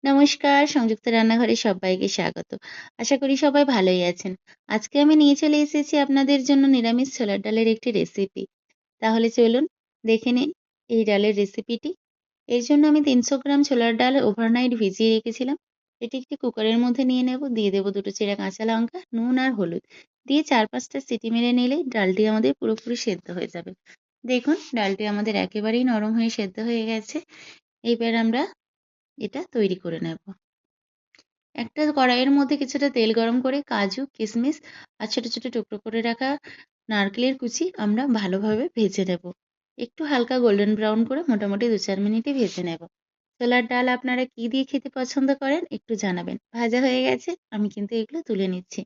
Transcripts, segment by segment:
নমস্কার, সংযুক্ত রান্নাঘরে সবাইকে স্বাগত। আশা করি সবাই ভালোই আছেন। আজকে আমি নিয়ে চলে এসেছি আপনাদের জন্য নিরামিষ ছোলার ডালের একটি রেসিপি। তাহলে চলুন দেখে নিন এই ডালের রেসিপিটি। এর জন্য আমি ৩০০ গ্রাম ছোলার ডাল ওভারনাইট ভিজিয়ে রেখেছিলাম। এটি একটি কুকারের মধ্যে নিয়ে নেব। দিয়ে দেব ২ চিরা কাঁচা লঙ্কা, নুন আর হলুদ। দিয়ে ৪-৫ টা সিটি মেরে নিলেই ডালটি আমাদের পুরোপুরি সেদ্ধ হয়ে যাবে। দেখুন ডালটি আমাদের একেবারেই নরম হয়ে সেদ্ধ হয়ে গেছে। এইবার আমরা এটা তৈরি করে নেব। একটা কড়াইয়ের মধ্যে কিছুটা তেল গরম করে কাজু, কিশমিশ আর ছোট ছোট টুকরো করে রাখা নারকেলের কুচি আমরা ভালোভাবে ভেজে নেব। একটু হালকা গোল্ডেন ব্রাউন করে মোটামুটি ২-৪ মিনিটই ভেজে নেব। ছোলার ডাল আপনারা কি দিয়ে খেতে পছন্দ করেন একটু জানাবেন। ভাজা হয়ে গেছে, আমি কিন্তু এগুলো তুলে নিচ্ছি।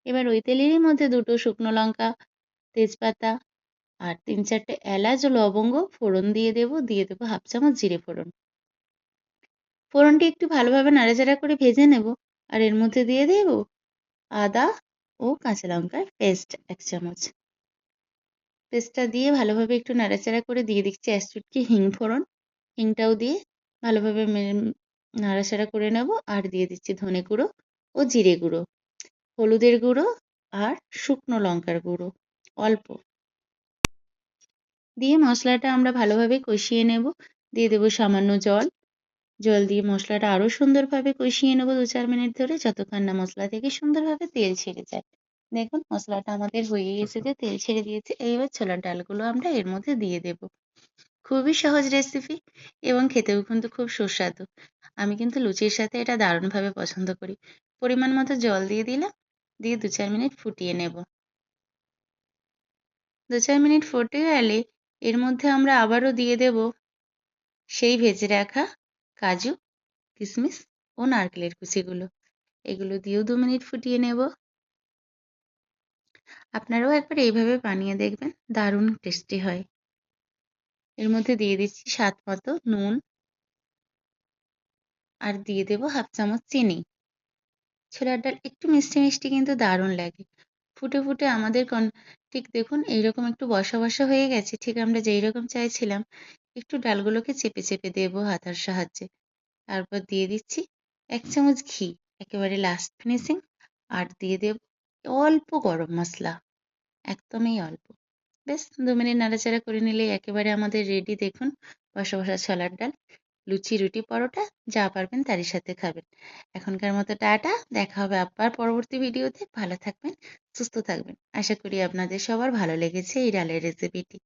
এবার ওই তেলেরই মধ্যে ২ শুকনো লঙ্কা, তেজপাতা আর ৩-৪টে এলাচ ও লবঙ্গ ফোড়ন দিয়ে দেব। দিয়ে দেবো ১/২ চামচ জিরে ফোড়ন। ফোড়নটি একটু ভালোভাবে নাড়াচাড়া করে ভেজে নেব। আর এর মধ্যে দিয়ে দেব আদা ও কাঁচা লঙ্কার পেস্ট ১ চামচ। পেস্টটা দিয়ে ভালোভাবে একটু নাড়াচাড়া করে দিয়ে দিচ্ছি ১ চুটকি হিং ফোড়ন। হিংটাও দিয়ে ভালোভাবে নাড়াচাড়া করে নেব। আর দিয়ে দিচ্ছি ধনে গুঁড়ো ও জিরে গুঁড়ো, হলুদের গুঁড়ো আর শুকনো লঙ্কার গুঁড়ো অল্প। দিয়ে মশলাটা আমরা ভালোভাবে কষিয়ে নেব। দিয়ে দেব সামান্য জল। জল দিয়ে মশলাটা আরও সুন্দরভাবে কষিয়ে নেব ২-৪ মিনিট ধরে, যতক্ষণ না মশলা থেকে সুন্দরভাবে তেল ছেড়ে যায়। দেখুন মশলাটা আমাদের হয়ে এসেছে, তেল ছেড়ে দিয়েছে। এইবার ছোলার ডালগুলো আমরা এর মধ্যে দিয়ে দেব। খুবই সহজ রেসিপি এবং খেতেও কিন্তু খুব সুস্বাদু। আমি কিন্তু লুচির সাথে এটা দারুণভাবে পছন্দ করি। পরিমাণ মতো জল দিয়ে দিলাম, দিয়ে ২-৪ মিনিট ফুটিয়ে নেব। ২-৪ মিনিট ফুটে গেলে এর মধ্যে আমরা আবারও দিয়ে দেব সেই ভেজে রাখা কাজু, কিশমিশ ও নারকেলের কুচিগুলো। এগুলো দিয়েও ২ মিনিট ফুটিয়ে নেব। আপনারাও একবার এইভাবে বানিয়ে দেখবেন, দারুণ টেস্টি হয়। এর মধ্যে দিয়ে দিচ্ছি স্বাদ মতো নুন আর দিয়ে দেব ১/২ চামচ চিনি। ছোলার ডাল একটু মিষ্টি মিষ্টি কিন্তু দারুণ লাগে। ফুটে ফুটে আমাদের ঠিক দেখুন এইরকম একটু বসা বসা হয়ে গেছে, ঠিক আমরা যেই রকম চাইছিলাম। একটু ডালগুলোকে চেপে চেপে দেব হাতার সাহায্যে। তারপর দিয়ে দিচ্ছি ১ চামচ ঘি, একেবারে লাস্ট ফিনিশিং। আর দিয়ে দেব অল্প গরম মশলা, একদমই অল্প। ব্যাস ২ মিনিট নাড়াচাড়া করে নিলেই একেবারে আমাদের রেডি। দেখুন বসা বসা ছোলার ডাল। লুচি, রুটি, পরোটা যা পারবেন তারই সাথে খাবেন। এখনকার মতো টাটা। দেখা হবে আবার পরবর্তী ভিডিওতে। ভালো থাকবেন, সুস্থ থাকবেন। আশা করি আপনাদের সবার ভালো লেগেছে এই ডালের রেসিপিটি।